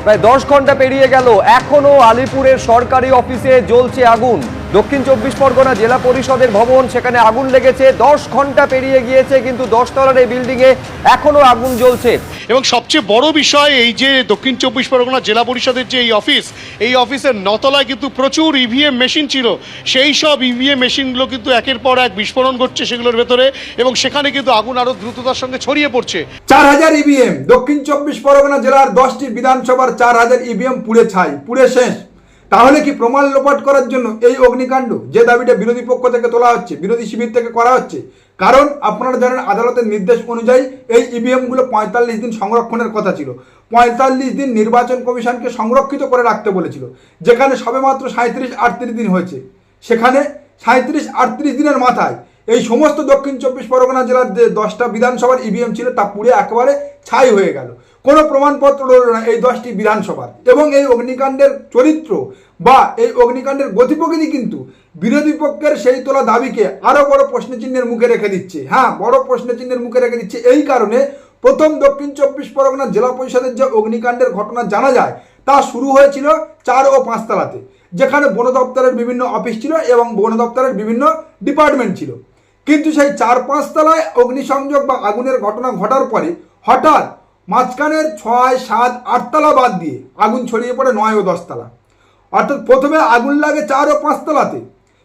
প্রায় 10 ঘন্টা পেরিয়ে গেল, এখনো আলিপুরের সরকারি অফিসে জ্বলছে আগুন। দক্ষিণ 24 পরগনা জেলা পরিষদের ভবন, সেখানে আগুন লেগেছে। 10 ঘন্টা পেরিয়ে গিয়েছে, কিন্তু 10 তলার এই বিল্ডিং এ এখনো আগুন জ্বলছে। এবং সবচেয়ে বড় বিষয়, এই যে দক্ষিণ 24 পরগনা জেলা পরিষদের যে এই অফিসের নতলায় কিন্তু প্রচুর ইভিএম মেশিন ছিল। সেই সব ইভিএম মেশিনগুলো কিন্তু একের পর এক বিস্ফোরণ ঘটছে সেগুলোর ভেতরে, এবং সেখানে কিন্তু আগুন আরো দ্রুততার সঙ্গে ছড়িয়ে পড়ছে। 4000 ইভিএম, দক্ষিণ 24 পরগনা জেলার 10টি বিধানসভার 4000 ইভিএম পুড়ে ছাই, পুড়ে শেষ। তাহলে কি প্রমাণ লোপাট করার জন্য এই অগ্নিকাণ্ড, যে দাবিটা বিরোধী পক্ষ থেকে তোলা হচ্ছে, বিরোধী শিবির থেকে করা হচ্ছে? কারণ আপনারা জানেন, আদালতের নির্দেশ অনুযায়ী এই ইভিএমগুলো 45 দিন সংরক্ষণের কথা ছিল। 45 দিন নির্বাচন কমিশনকে সংরক্ষিত করে রাখতে বলেছিল, যেখানে সবেমাত্র 37-38 দিন হয়েছে। সেখানে 37-38 দিনের মাথায় এই সমস্ত দক্ষিণ 24 পরগনা জেলার যে 10টা বিধানসভার ইভিএম ছিল তা পুড়ে একেবারে ছাই হয়ে গেল। কোনো প্রমাণপত্র রইল না এই 10টি বিধানসভার। এবং এই অগ্নিকাণ্ডের চরিত্র বা এই অগ্নিকাণ্ডের গতিপ্রকৃতি কিন্তু বিরোধী পক্ষের সেই তোলা দাবিকে আরও বড় প্রশ্নচিহ্নের মুখে রেখে দিচ্ছে। হ্যাঁ, বড় প্রশ্নচিহ্নের মুখে রেখে দিচ্ছে এই কারণে, প্রথম দক্ষিণ 24 পরগনা জেলা পরিষদের যে অগ্নিকাণ্ডের ঘটনা জানা যায় তা শুরু হয়েছিল 4 ও 5 তলাতে, যেখানে বন দপ্তরের বিভিন্ন অফিস ছিল এবং বন দপ্তরের বিভিন্ন ডিপার্টমেন্ট ছিল। কিন্তু সেই 4-5 তলায় অগ্নিসংযোগ বা আগুনের ঘটনা ঘটার পরে হঠাৎ মাঝখানের 6, 7, 8 তলা বাদ দিয়ে আগুন ছড়িয়ে পড়ে 9 ও 10 তলা। অর্থাৎ প্রথমে আগুন লাগে 4 ও 5 তলাতে,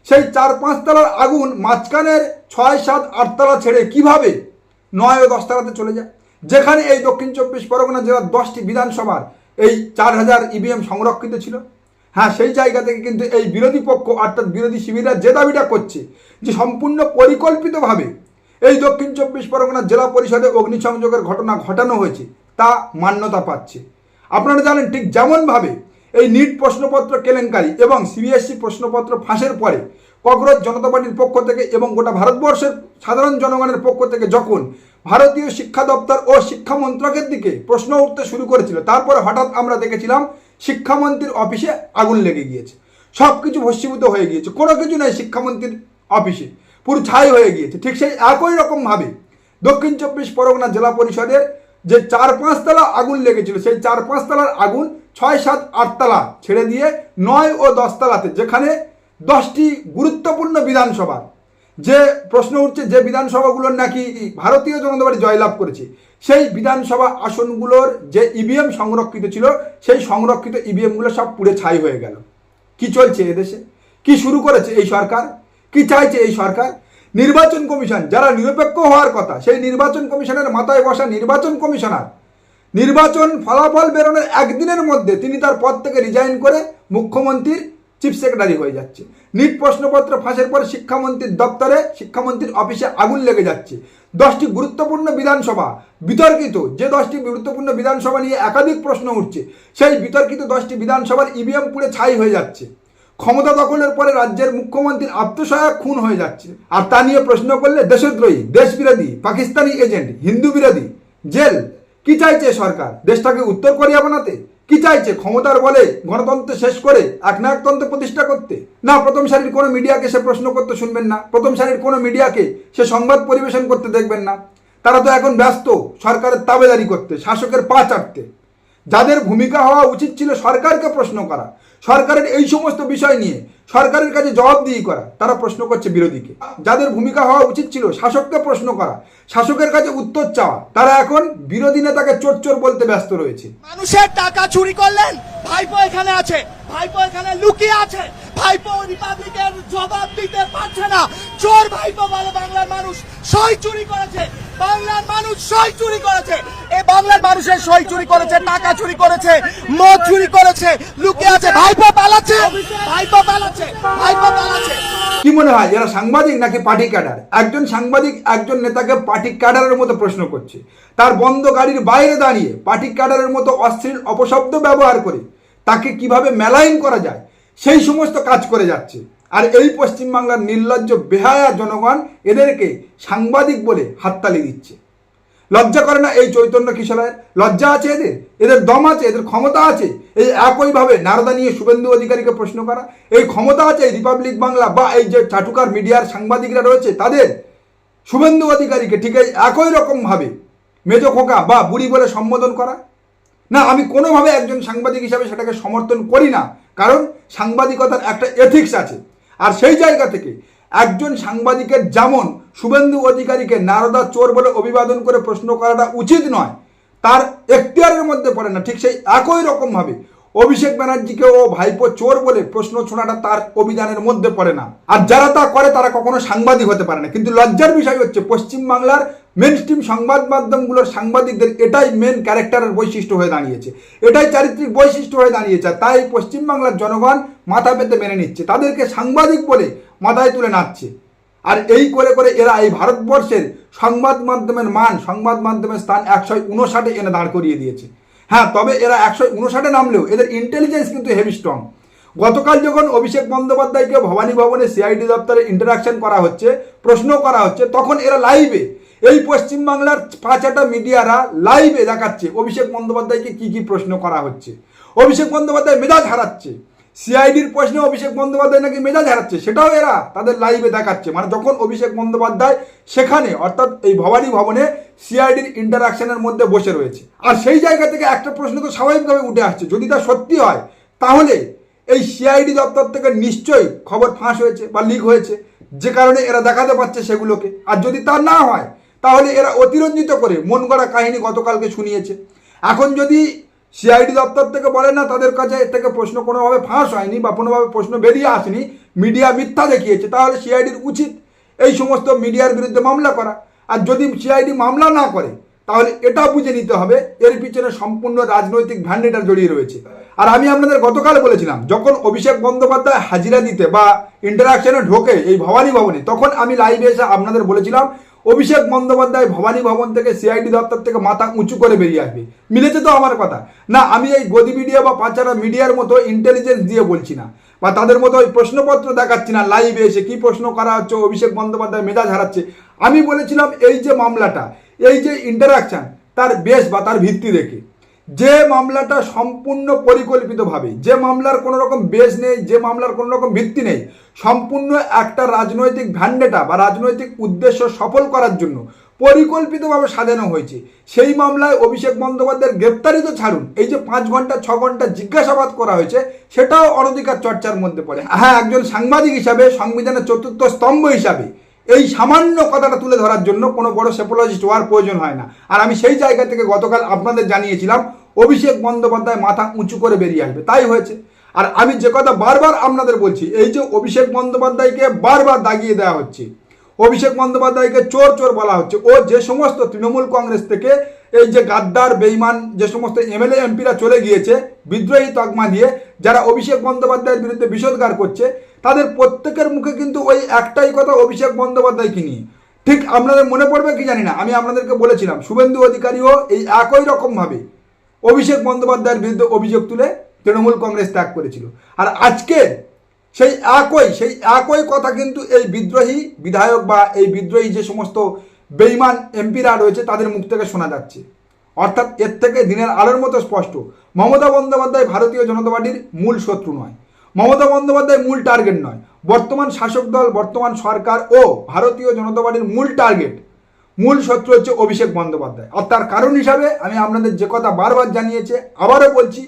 সেই 4-5 তলার আগুন মাঝখানের 6, 7, 8 তলা ছেড়ে কিভাবে 9 ও 10 তলাতে চলে যায়, যেখানে এই দক্ষিণ 24 পরগনা জেলার 10টি বিধানসভার এই 4000 ইভিএম সংরক্ষিত ছিল। হ্যাঁ, সেই জায়গা থেকে কিন্তু এই বিরোধী পক্ষ অর্থাৎ বিরোধী শিবিররা যে দাবিটা করছে যে সম্পূর্ণ পরিকল্পিতভাবে এই দক্ষিণ 24 পরগনা জেলা পরিষদে অগ্নিসংযোগের ঘটনা ঘটানো হয়েছে, তা মান্যতা পাচ্ছে। আপনারা জানেন, ঠিক যেমনভাবে এই নিট প্রশ্নপত্র কেলেঙ্কারি এবং সিবিএসই প্রশ্নপত্র ফাঁসের পরে ককরোচ জনতা পার্টির পক্ষ থেকে এবং গোটা ভারতবর্ষের সাধারণ জনগণের পক্ষ থেকে যখন ভারতীয় শিক্ষা দপ্তর ও শিক্ষা মন্ত্রকের দিকে প্রশ্ন উঠতে শুরু করেছিল, তারপরে হঠাৎ আমরা দেখেছিলাম শিক্ষামন্ত্রীর অফিসে আগুন লেগে গিয়েছে, সব কিছু ভস্মীভূত হয়ে গিয়েছে, কোনো কিছু নেই শিক্ষামন্ত্রীর অফিসে, পুরো ছাই হয়ে গিয়েছে। ঠিক সেই একই রকমভাবে দক্ষিণ 24 পরগনা জেলা পরিষদের যে 4-5 তলা আগুন লেগেছিল, সেই 4-5 তলার আগুন 6, 7, 8 তলা ছেড়ে দিয়ে 9 ও 10 তলাতে, যেখানে 10টি গুরুত্বপূর্ণ বিধানসভা, যে প্রশ্ন উঠছে যে বিধানসভাগুলোর নাকি ভারতীয় জনতা পার্টি জয়লাভ করেছে, সেই বিধানসভা আসনগুলোর যে ইভিএম সংরক্ষিত ছিল, সেই সংরক্ষিত ইভিএমগুলো সব পুড়ে ছাই হয়ে গেল। কি চলছে এদেশে? কি শুরু করেছে এই সরকার? কি চাইছে এই সরকার? নির্বাচন কমিশন, যারা নিরপেক্ষ হওয়ার কথা, সেই নির্বাচন কমিশনের মাথায় বসা নির্বাচন কমিশনার নির্বাচন ফলাফল বেরোনোর একদিনের মধ্যে তিনি তার পদ থেকে রিজাইন করে মুখ্যমন্ত্রীর চিফ সেক্রেটারি হয়ে যাচ্ছে। নিট প্রশ্নপত্র ফাঁসের পর শিক্ষামন্ত্রীর দপ্তরে, শিক্ষামন্ত্রীর অফিসে আগুন লেগে যাচ্ছে। 10টি গুরুত্বপূর্ণ বিধানসভা বিতর্কিত, যে 10টি গুরুত্বপূর্ণ বিধানসভা নিয়ে একাধিক প্রশ্ন উঠছে, সেই বিতর্কিত 10টি বিধানসভার ইভিএম পুড়ে ছাই হয়ে যাচ্ছে। ক্ষমতা দখলের পরে রাজ্যের মুখ্যমন্ত্রীর আত্মসহায়ক খুন হয়ে যাচ্ছে। আর তা নিয়ে প্রশ্ন করলে দেশদ্রোহী, দেশবিরোধী, পাকিস্তানি এজেন্ট, হিন্দু বিরোধী, জেল। কি চাইছে সরকার? দেশটাকে উত্তর কোরিয়া বানাতে? কি চাইছে? ক্ষমতার বলে গণতন্ত্র শেষ করে একনায়কতন্ত্র প্রতিষ্ঠা করতে? না, প্রথম সারির কোনো মিডিয়াকে সে প্রশ্ন করতে শুনবেন না, প্রথম সারির কোনো মিডিয়াকে সে সংবাদ পরিবেশন করতে দেখবেন না। তারা তো এখন ব্যস্ত সরকারের তাবেদারি করতে, শাসকের পা চাটতে। যাদের ভূমিকা হওয়া উচিত ছিল সরকারকে প্রশ্ন করা, সরকারের এই সমস্ত বিষয় নিয়ে সরকারের কাছে জবাবদিহি করা, তারা প্রশ্ন করছে বিরোধীকে। যাদের ভূমিকা হওয়া উচিত ছিল শাসককে প্রশ্ন করা, শাসকের কাছে উত্তর চাওয়া, তারা এখন বিরোধী নেতাকে চোর চোর বলতে ব্যস্ত রয়েছে। মানুষের টাকা চুরি করলেন, ভাইপো এখানে আছে, ভাইপো এখানে লুকিয়ে আছে, ভাইপো রিপাবলিকের জবাব দিতে পারছে না। চোর ভাইপো বলে বাংলার মানুষ সই চুরি করেছে, বাংলার মানুষ সই চুরি করেছে, এই বাংলার মানুষের সই চুরি করেছে, টাকা চুরি করেছে, মদ চুরি করেছে, লুকিয়ে আছে। ভাইপো পালাচ্ছে, ভাইপো পালাচ্ছে, ভাইপো পালাচ্ছে। কি মনে হয় এরা সাংবাদিক নাকি পার্টি ক্যাডার? একজন সাংবাদিক একজন নেতাকে পার্টি ক্যাডারের মতো প্রশ্ন করছে, তার বন্ধ গাড়ির বাইরে দাঁড়িয়ে পার্টি ক্যাডারের মতো অশ্লীল অপশব্দ ব্যবহার করে তাকে কিভাবে মেলাইন করা যায় সেই সমস্ত কাজ করে যাচ্ছে। আর এই পশ্চিমবাংলার নির্লজ্জ বেহায়া জনগণ এদেরকে সাংবাদিক বলে হাততালি দিচ্ছে। লজ্জা করে না এই চৈতন্য কিশোরের? লজ্জা আছে এদের? এদের দম আছে? এদের ক্ষমতা আছে এই একইভাবে নারদা নিয়ে শুভেন্দু অধিকারীকে প্রশ্ন করা? এই ক্ষমতা আছে এই রিপাবলিক বাংলা বা এই যে চাটুকার মিডিয়ার সাংবাদিকরা রয়েছে তাদের শুভেন্দু অধিকারীকে ঠিক এই একই রকমভাবে মেজো খোকা বা বুড়ি বলে সম্বোধন করা? না, আমি কোনোভাবে একজন সাংবাদিক হিসাবে সেটাকে সমর্থন করি না, কারণ সাংবাদিকতার একটা এথিক্স আছে। আর সেই জায়গা থেকে একজন সাংবাদিকের যেমন শুভেন্দু অধিকারীকে নারদা চোর বলে অভিবাদন করে প্রশ্ন করাটা উচিত নয়, তার এখতিয়ারের মধ্যে পড়ে না, ঠিক সেই একই রকমভাবে অভিষেক ব্যানার্জিকে ও ভাইপো চোর বলে প্রশ্ন ছোড়াটা তার অভিযানের মধ্যে পড়ে না। আর যারা তা করে তারা কখনো সাংবাদিক হতে পারে না। কিন্তু লজ্জার বিষয় হচ্ছে পশ্চিমবাংলার মেন স্ট্রিম সংবাদ মাধ্যমগুলোর সাংবাদিকদের এটাই মেন ক্যারেক্টারের বৈশিষ্ট্য হয়ে দাঁড়িয়েছে, এটাই চারিত্রিক বৈশিষ্ট্য হয়ে দাঁড়িয়েছে। তাই পশ্চিমবাংলার জনগণ মাথা পেতে মেনে নিচ্ছে, তাদেরকে সাংবাদিক বলে মাথায় তুলে নাচছে। আর এই করে করে এরা এই ভারতবর্ষের সংবাদ মাধ্যমের মান, সংবাদ মাধ্যমের স্থান 159 এনে দাঁড় করিয়ে দিয়েছে। হ্যাঁ, তবে এরা 159 নামলেও এদের ইন্টেলিজেন্স কিন্তু হেভি স্ট্রং। গতকাল যখন অভিষেক বন্দ্যোপাধ্যায়কে ভবানী ভবনে সিআইডি দপ্তরে ইন্টারাকশন করা হচ্ছে, প্রশ্ন করা হচ্ছে, তখন এরা লাইভে, এই পশ্চিমবাংলার 5-6টা মিডিয়ারা লাইভে দেখাচ্ছে অভিষেক বন্দ্যোপাধ্যায়কে কি কি প্রশ্ন করা হচ্ছে। অভিষেক বন্দ্যোপাধ্যায় মেজাজ হারাচ্ছে, সিআইডির প্রশ্নে অভিষেক বন্দ্যোপাধ্যায় নাকি মেজাজ হারাচ্ছে, সেটাও এরা তাদের লাইভে দেখাচ্ছে। মানে যখন অভিষেক বন্দ্যোপাধ্যায় সেখানে অর্থাৎ এই ভবানী ভবনে সিআইডির ইন্টারাকশনের মধ্যে বসে রয়েছে। আর সেই জায়গা থেকে একটা প্রশ্ন তো স্বাভাবিকভাবে উঠে আসছে, যদি তা সত্যি হয় তাহলে এই সিআইডি দপ্তর থেকে নিশ্চয়ই খবর ফাঁস হয়েছে বা লিক হয়েছে, যে কারণে এরা দেখাতে পারছে সেগুলোকে। আর যদি তা না হয় তাহলে এরা অতিরঞ্জিত করে মন গড়া কাহিনী গতকালকে শুনিয়েছে। এখন যদি সিআইডি দপ্তর থেকে বলে না তাদের কাছে এর থেকে প্রশ্ন কোনোভাবে ফাঁস হয়নি বা কোনোভাবে প্রশ্ন বেরিয়ে আসেনি, মিডিয়া মিথ্যা দেখিয়েছে, তাহলে সিআইডির উচিত এই সমস্ত মিডিয়ার বিরুদ্ধে মামলা করা। আর যদি সিআইডি মামলা না করে তাহলে এটা বুঝে নিতে হবে এর পিছনে সম্পূর্ণ রাজনৈতিক ভ্যান্ডেটা জড়িয়ে রয়েছে। আর আমি আপনাদের গতকাল বলেছিলাম, যখন অভিষেক বন্দ্যোপাধ্যায় হাজিরা দিতে বা ইন্টারাকশনে ঢোকে এই ভবানী ভবনে, তখন আমি লাইভে এসে আপনাদের বলেছিলাম অভিষেক বন্দ্যোপাধ্যায় ভবানী ভবন থেকে সিআইডি দপ্তর থেকে মাথা উঁচু করে বেরিয়ে আসবে। মিলেছে তো আমার কথা? না, আমি এই গদি মিডিয়া বা 5-6টা মিডিয়ার মতো ইন্টেলিজেন্স দিয়ে বলছি না, বা তাদের মতো ওই প্রশ্নপত্র দেখাচ্ছি না লাইভে এসে কি প্রশ্ন করা হচ্ছে, অভিষেক বন্দ্যোপাধ্যায় মেজাজ হারাচ্ছে। আমি বলেছিলাম এই যে মামলাটা, এই যে ইন্টারাকশন, তার বেস বা তার ভিত্তি দেখে, যে মামলাটা সম্পূর্ণ পরিকল্পিতভাবে, যে মামলার কোনো রকম বেস নেই, যে মামলার কোনো রকম ভিত্তি নেই, সম্পূর্ণ একটা রাজনৈতিক ভ্যান্ডেটা বা রাজনৈতিক উদ্দেশ্য সফল করার জন্য পরিকল্পিতভাবে সাজানো হয়েছে, সেই মামলায় অভিষেক বন্দ্যোপাধ্যায়ের গ্রেপ্তারি তো ছাড়ুন, এই যে 5 ঘন্টা 6 ঘন্টা জিজ্ঞাসাবাদ করা হয়েছে সেটাও অনধিকার চর্চার মধ্যে পড়ে। হ্যাঁ, একজন সাংবাদিক হিসাবে, সংবিধানের 4র্থ স্তম্ভ হিসাবে এই সামান্য কথাটা তুলে ধরার জন্য কোনো বড় সেপোলজিস্ট হওয়ার প্রয়োজন হয় না। আর আমি সেই জায়গা থেকে গতকাল আপনাদের জানিয়েছিলাম অভিষেক বন্দ্যোপাধ্যায় মাথা উঁচু করে বেরিয়ে আসবে, তাই হয়েছে। আর আমি যে কথা বারবার আপনাদের বলছি, এই যে অভিষেক বন্দ্যোপাধ্যায়কে বারবার দাগিয়ে দেওয়া হচ্ছে, অভিষেক বন্দ্যোপাধ্যায়কে চোর চোর বলা হচ্ছে, ও যে সমস্ত তৃণমূল কংগ্রেস থেকে এই যে গাদ্দার বেইমান যে সমস্ত এমএলএ এমপিরা চলে গিয়েছে বিদ্রোহী তকমা দিয়ে, যারা অভিষেক বন্দ্যোপাধ্যায়ের বিরুদ্ধে বিষোদ্গার করছে, তাদের প্রত্যেকের মুখে কিন্তু ওই একটাই কথা অভিষেক বন্দ্যোপাধ্যায়কে নিয়ে। ঠিক আপনাদের মনে পড়বে কি জানি না, আমি আপনাদেরকে বলেছিলাম শুভেন্দু অধিকারীও এই একই রকমভাবে অভিষেক বন্দ্যোপাধ্যায়ের বিরুদ্ধে অভিযোগ তুলে তৃণমূল কংগ্রেস ত্যাগ করেছিল। আর আজকে সেই একই কথা কিন্তু এই বিদ্রোহী বিধায়ক বা এই বিদ্রোহী যে সমস্ত বেইমান এমপিরা রয়েছে তাদের মুখ থেকে শোনা যাচ্ছে। অর্থাৎ এর থেকে দিনের আলোর মতো স্পষ্ট, মমতা বন্দ্যোপাধ্যায় ভারতীয় জনতা পার্টির মূল শত্রু নয়, মমতা বন্দ্যোপাধ্যায় মূল টার্গেট নয়। বর্তমান শাসক দল, বর্তমান সরকার ও ভারতীয় জনতা পার্টির মূল টার্গেট, মূল শত্রু হচ্ছে অভিষেক বন্দ্যোপাধ্যায়। আর তার কারণ হিসাবে আমি আপনাদের যে কথা বারবার জানিয়েছি, আবারও বলছি,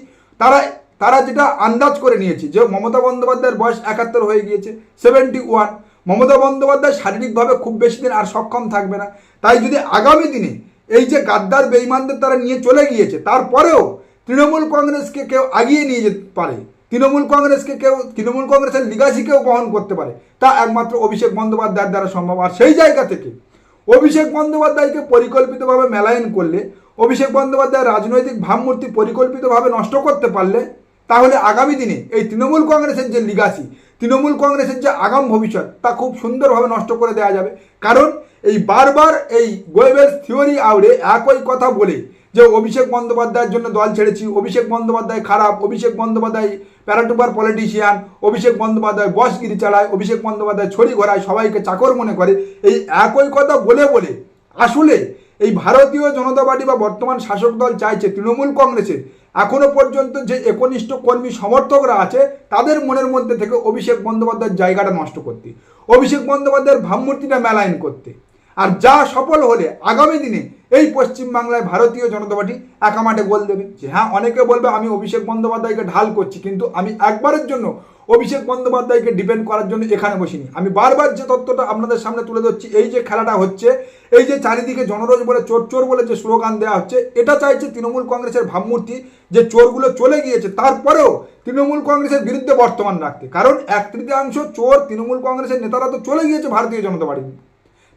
তারা যেটা আন্দাজ করে নিয়েছে যে মমতা বন্দ্যোপাধ্যায়ের বয়স 71 হয়ে গিয়েছে, 71। মমতা বন্দ্যোপাধ্যায় শারীরিকভাবে খুব বেশি দিন আর সক্ষম থাকবে না। তাই যদি আগামী দিনে এই যে গাদ্দার বেইমানদের তারা নিয়ে চলে গিয়েছে, তারপরেও তৃণমূল কংগ্রেসকে কেউ আগিয়ে নিয়ে যেতে পারে, তৃণমূল কংগ্রেসের লিগাসিকেও বহন করতে পারে, তা একমাত্র অভিষেক বন্দ্যোপাধ্যায়ের দ্বারা সম্ভব। আর সেই জায়গা থেকে অভিষেক বন্দ্যোপাধ্যায়কে পরিকল্পিতভাবে মেলায়ন করলে, অভিষেক বন্দ্যোপাধ্যায়ের রাজনৈতিক ভাবমূর্তি পরিকল্পিতভাবে নষ্ট করতে পারলে, তাহলে আগামী দিনে এই তৃণমূল কংগ্রেসের যে লিগাসি, তৃণমূল কংগ্রেসের যে আগাম ভবিষ্যৎ, তা খুব সুন্দরভাবে নষ্ট করে দেওয়া যাবে। কারণ এই বারবার এই গোয়েবেলস থিওরি আউড়ে একই কথা বলে যে অভিষেক বন্দ্যোপাধ্যায়ের জন্য দল ছেড়েছি, অভিষেক বন্দ্যোপাধ্যায় খারাপ, অভিষেক বন্দ্যোপাধ্যায় প্যারাটুপার পলিটিশিয়ান, অভিষেক বন্দ্যোপাধ্যায় বসগিরি চালায়, অভিষেক বন্দ্যোপাধ্যায় ছড়ি ঘোরায়, সবাইকে চাকর মনে করে, এই একই কথা বলে বলে আসলে এই ভারতীয় জনতা পার্টি বা বর্তমান শাসক দল চাইছে তৃণমূল কংগ্রেসের এখনো পর্যন্ত যে একনিষ্ঠ কর্মী সমর্থকরা আছে তাদের মনের মধ্যে থেকে অভিষেক বন্দ্যোপাধ্যায়ের জায়গাটা নষ্ট করতে, অভিষেক বন্দ্যোপাধ্যায়ের ভাবমূর্তিটা মেলায়ন করতে। আর যা সফল হলে আগামী দিনে এই পশ্চিমবাংলায় ভারতীয় জনতা পার্টি একামাটে গোল দেবে। হ্যাঁ, অনেকে বলবে আমি অভিষেক বন্দ্যোপাধ্যায়কে ঢাল করছি, কিন্তু আমি একবারের জন্য অভিষেক বন্দ্যোপাধ্যায়কে ডিপেন্ড করার জন্য এখানে বসিনি। আমি বারবার যে তথ্যটা আপনাদের সামনে তুলে ধরছি, এই যে খেলাটা হচ্ছে, এই যে চারিদিকে জনরোজ বলে চোর চোর বলে যে স্লোগান দেওয়া হচ্ছে, এটা চাইছে তৃণমূল কংগ্রেসের ভাবমূর্তি যে চোরগুলো চলে গিয়েছে তারপরেও তৃণমূল কংগ্রেসের বিরুদ্ধে বর্তমান রাখতে। কারণ 1/3 চোর তৃণমূল কংগ্রেসের নেতারা তো চলে গিয়েছে ভারতীয় জনতা পার্টি,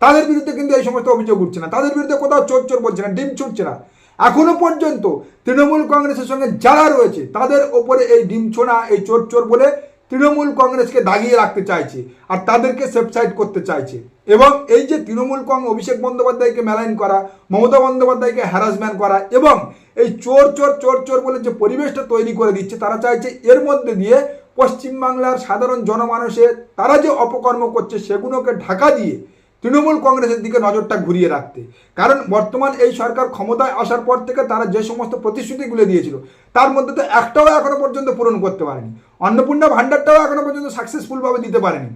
তাদের বিরুদ্ধে কিন্তু এই সমস্ত অভিযোগ উঠছে না, তাদের বিরুদ্ধে কোথাও চোর চোর বলছে না, ডিম ছুটছে না। এখনো পর্যন্ত তৃণমূল কংগ্রেসের সঙ্গে যারা রয়েছে তাদের ওপরে এই ডিম ছোড়া, এই চোর চোর বলে তৃণমূল কংগ্রেসকে দাগিয়ে রাখতে চাইছে আর তাদেরকে সেফসাইড করতে চাইছে। এবং এই যে তৃণমূল অভিষেক বন্দ্যোপাধ্যায়কে মেলাইন করা, মমতা বন্দ্যোপাধ্যায়কে হ্যারাসমেন্ট করা এবং এই চোর চোর চোর চোর বলে যে পরিবেশটা তৈরি করে দিচ্ছে, তারা চাইছে এর মধ্যে দিয়ে পশ্চিমবাংলার সাধারণ জনমানুষের তারা যে অপকর্ম করছে সেগুলোকে ঢাকা দিয়ে তৃণমূল কংগ্রেসের দিকে নজরটা ঘুরিয়ে রাখতে। কারণ বর্তমান এই সরকার ক্ষমতায় আসার পর থেকে তারা যে সমস্ত প্রতিশ্রুতিগুলো দিয়েছিল তার মধ্যে তো একটাও এখনো পর্যন্ত পূরণ করতে পারেনি। অন্নপূর্ণা ভাণ্ডারটাও এখনো পর্যন্ত সাকসেসফুলভাবে দিতে পারেনি।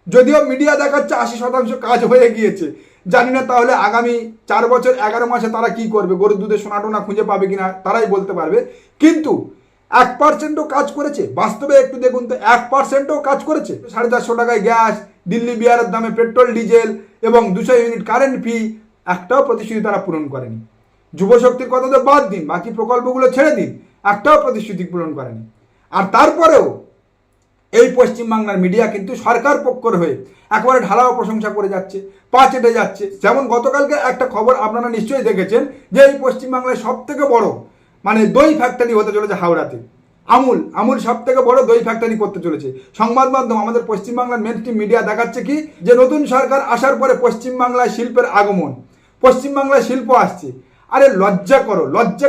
যদিও মিডিয়া দেখাচ্ছে 80% কাজ হয়ে গিয়েছে, জানি না তাহলে আগামী 4 বছর 11 মাসে তারা কি করবে, গরুর দুধে সোনাটোনা খুঁজে পাবে কিনা তারাই বলতে পারবে। কিন্তু 1%ও কাজ করেছে? বাস্তবে একটু দেখুন তো, 1%ও কাজ করেছে? 450 টাকায় গ্যাস, দিল্লি বিহারের দামে পেট্রোল ডিজেল এবং 200 ইউনিট কারেন্ট ফি, একটাও প্রতিশ্রুতি তারা পূরণ করেনি। যুবশক্তির কথা তো বাদ দিন, বাকি প্রকল্পগুলো ছেড়ে দিন, একটাও প্রতিশ্রুতি পূরণ করেনি। আর তারপরেও এই পশ্চিমবাংলার মিডিয়া কিন্তু সরকার পক্ষের হয়ে একবারে ঢালাও প্রশংসা করে যাচ্ছে, পা চেটে যাচ্ছে। যেমন গতকালকে একটা খবর আপনারা নিশ্চয়ই দেখেছেন যে এই পশ্চিমবাংলায় সব থেকে বড় দই ফ্যাক্টরি হতে চলেছে হাওড়াতে। আমুল সব থেকে বড় দই ফ্যাক্টরি করতে চলেছে। সংবাদ মাধ্যম আমাদের পশ্চিমবাংলার মেনস্ট্রিম মিডিয়া দেখাচ্ছে কি যে নতুন সরকার আসার পরে পশ্চিমবাংলায় শিল্পের আগমন, পশ্চিমবাংলায় শিল্প আসছে। আরে লজ্জা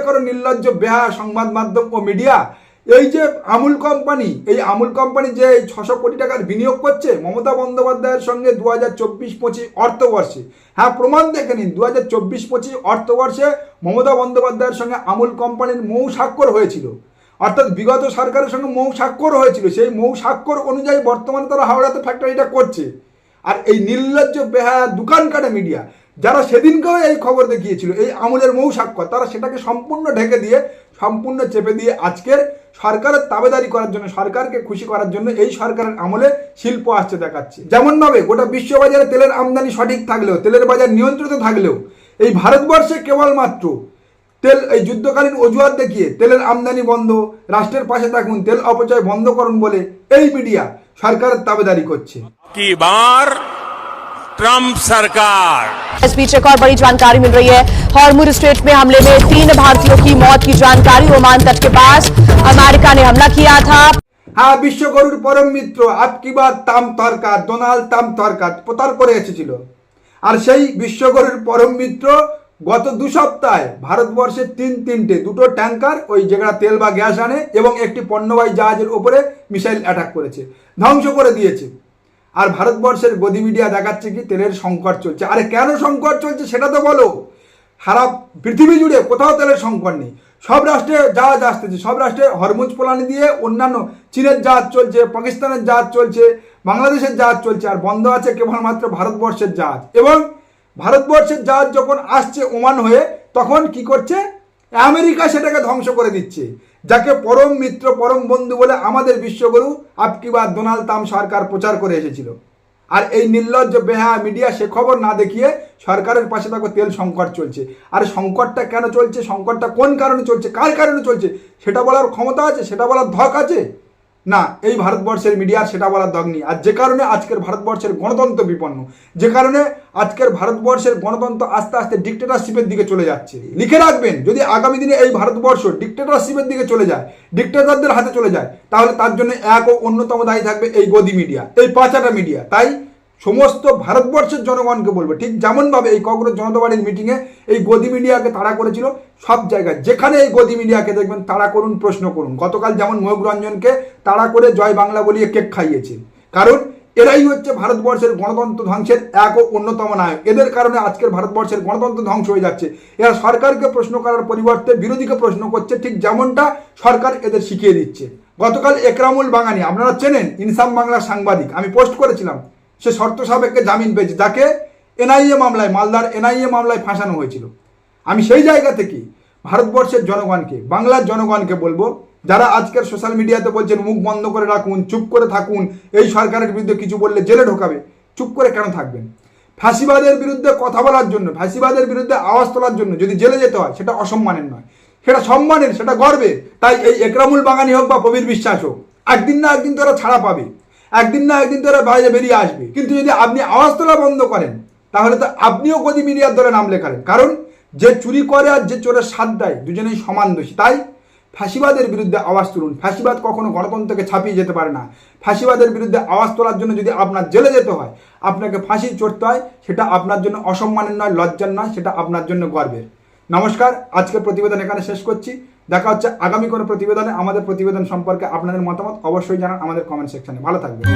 করো নির্লজ্জ বেহায়া সংবাদ মাধ্যম ও মিডিয়া। এই যে আমুল কোম্পানি যে 600 কোটি টাকার বিনিয়োগ করছে মমতা বন্দ্যোপাধ্যায়ের সঙ্গে 2024-25 অর্থবর্ষে, হ্যাঁ প্রমাণ দেখে নিন, 2024-25 অর্থবর্ষে মমতা বন্দ্যোপাধ্যায়ের সঙ্গে আমুল কোম্পানির মৌ স্বাক্ষর হয়েছিল, অর্থাৎ বিগত সরকারের সঙ্গে মৌ স্বাক্ষর হয়েছিল। সেই মৌ স্বাক্ষর অনুযায়ী বর্তমানে তারা হাওড়াতে ফ্যাক্টরিটা করছে। আর এই নির্লজ্জ বেহায়া দোকান কাটা মিডিয়া যারা সেদিনকেও এই খবর দেখিয়েছিল এই আমুলের মৌ স্বাক্ষর, তারা সেটাকে সম্পূর্ণ ঢেকে দিয়ে, সম্পূর্ণ চেপে দিয়ে আজকের সরকারের তাবেদারি করার জন্য, সরকারকে খুশি করার জন্য এই সরকারের আমলে শিল্প আসছে দেখাচ্ছে। যেমনভাবে গোটা বিশ্ববাজারে তেলের আমদানি সঠিক থাকলেও, তেলের বাজার নিয়ন্ত্রিত থাকলেও এই ভারতবর্ষে কেবলমাত্র তেল এই যুদ্ধকালীন অজুহাত দেখিয়ে তেলের আমদানি বন্ধ, রাষ্ট্রের পাশে থাকুন, তেল অপচয় বন্ধ করুন বলে এই মিডিয়া সরকারের তাবেদারি করছে। की बार ट्रंप सरकार। इस बीच एक और बड़ी जानकारी मिल रही है। हॉर्मुज स्ट्रेट में हमले में 3 भारतीयों की मौत की जानकारी। ओमान तट के पास अमेरिका ने हमला किया था। হ্যাঁ, বিশ্বগুরুর পরম মিত্র আপকি বাত তাম তরকার, ডোনাল্ড ট্রাম্প তরকার প্রতার করে এসেছিল। আর সেই বিশ্বগুরুর পরম মিত্র গত 2 সপ্তাহে ভারতবর্ষের 3টে দুটো ট্যাঙ্কার ওই যেগুলা তেল বা গ্যাস আনে এবং একটি পণ্যবাহী জাহাজের উপরে মিসাইল অ্যাটাক করেছে, ধ্বংস করে দিয়েছে। আর ভারতবর্ষের গদি মিডিয়া দেখাচ্ছে কি তেলের সংকট চলছে। আরে কেন সংকট চলছে সেটা তো বলো। সারা পৃথিবী জুড়ে কোথাও তেলের সংকট নেই, সব রাষ্ট্রে জাহাজ আসতেছে, সব রাষ্ট্রে হরমুজ প্রণালী দিয়ে অন্যান্য চীনের জাহাজ চলছে, পাকিস্তানের জাহাজ চলছে, বাংলাদেশের জাহাজ চলছে, আর বন্ধ আছে কেবলমাত্র ভারতবর্ষের জাহাজ। এবং ভারতবর্ষের জাহাজ যখন আসছে ওমান হয়ে, তখন কি করছে আমেরিকা সেটাকে ধ্বংস করে দিচ্ছে, যাকে পরম মিত্র পরম বন্ধু বলে আমাদের বিশ্বগুরু আপকি বাত ডোনাল্ড ট্রাম্প সরকার প্রচার করে এসেছিল। আর এই নির্লজ্জ বেহায়া মিডিয়া সে খবর না দেখিয়ে সরকারের পাশে থাকো তেল সংকট চলছে। আর সংকটটা কেন চলছে, সংকটটা কোন কারণে চলছে, কার কারণে চলছে সেটা বলার ক্ষমতা আছে, সেটা বলার ধক আছে? না, এই ভারতবর্ষের মিডিয়ার সেটা বলার দগ নেই। আর যে কারণে আজকের ভারতবর্ষের গণতন্ত্র বিপন্ন, যে কারণে আজকের ভারতবর্ষের গণতন্ত্র আস্তে আস্তে ডিক্টেটরশিপের দিকে চলে যাচ্ছে। লিখে রাখবেন, যদি আগামী দিনে এই ভারতবর্ষ ডিক্টেটরশিপের দিকে চলে যায়, ডিক্টেটরদের হাতে চলে যায়, তাহলে তার জন্য এক ও অন্যতম দায়ী থাকবে এই গদি মিডিয়া, এই পাঁচাটা মিডিয়া। তাই সমস্ত ভারতবর্ষের জনগণকে বলবে, ঠিক যেমনভাবে এই কংগ্রেস জনতা পার্টির মিটিংয়ে এই গদি মিডিয়াকে তাড়া করেছিল, সব জায়গায় যেখানে এই গদি মিডিয়াকে দেখবেন তাড়া করুন, প্রশ্ন করুন। গতকাল যেমন ময়ূক রঞ্জনকে তাড়া করে জয় বাংলা বলিয়ে কেক খাইয়েছে, কারণ এরাই হচ্ছে ভারতবর্ষের গণতন্ত্র ধ্বংসের এক ও অন্যতম নায়ক। এদের কারণে আজকের ভারতবর্ষের গণতন্ত্র ধ্বংস হয়ে যাচ্ছে। এরা সরকারকে প্রশ্ন করার পরিবর্তে বিরোধীকে প্রশ্ন করছে, ঠিক যেমনটা সরকার এদের শিখিয়ে দিচ্ছে। গতকাল একরামুল বাঙানি, আপনারা চেনেন, ইনসাম বাংলার সাংবাদিক, আমি পোস্ট করেছিলাম, সে শর্ত সাপেক্ষে জামিন পেয়েছে, যাকে এনআইএ মামলায়, মালদার এনআইএ মামলায় ফাঁসানো হয়েছিল। আমি সেই জায়গা থেকে ভারতবর্ষের জনগণকে, বাংলার জনগণকে বলবো, যারা আজকের সোশ্যাল মিডিয়াতে বলছেন মুখ বন্ধ করে রাখুন, চুপ করে থাকুন, এই সরকারের বিরুদ্ধে কিছু বললে জেলে ঢোকাবে, চুপ করে কেন থাকবেন? ফ্যাসিবাদের বিরুদ্ধে কথা বলার জন্য, ফ্যাসিবাদের বিরুদ্ধে আওয়াজ তোলার জন্য যদি জেলে যেতে হয়, সেটা অসম্মানের নয়, সেটা সম্মানের, সেটা গর্বের। তাই এই একরামুল বাগানি হোক বা প্রবীর বিশ্বাস হোক, একদিন না একদিন তারা ছাড়া পাবে, একদিন না একদিন তারা বাইরে বেরিয়ে আসবে। কিন্তু যদি আপনি আওয়াজ তোলা বন্ধ করেন, তাহলে তো আপনিও গদি মিডিয়ার দলে নাম লেখালেন। কারণ যে চুরি করে আর যে চোরের সাথ দেয়, দুজনেই সমান দোষী। তাই ফ্যাসিবাদের বিরুদ্ধে আওয়াজ তুলুন। ফ্যাসিবাদ কখনো গণতন্ত্রকে ছাপিয়ে যেতে পারে না। ফ্যাসিবাদের বিরুদ্ধে আওয়াজ তোলার জন্য যদি আপনার জেলে যেতে হয়, আপনাকে ফাঁসি চড়তে হয়, সেটা আপনার জন্য অসম্মানের নয়, লজ্জার নয়, সেটা আপনার জন্য গর্বের। নমস্কার, আজকের প্রতিবেদন এখানে শেষ করছি। দেখা হচ্ছে আগামী কোনো প্রতিবেদনে। আমাদের প্রতিবেদন সম্পর্কে আপনাদের মতামত অবশ্যই জানান আমাদের কমেন্ট সেকশনে। ভালো থাকবেন।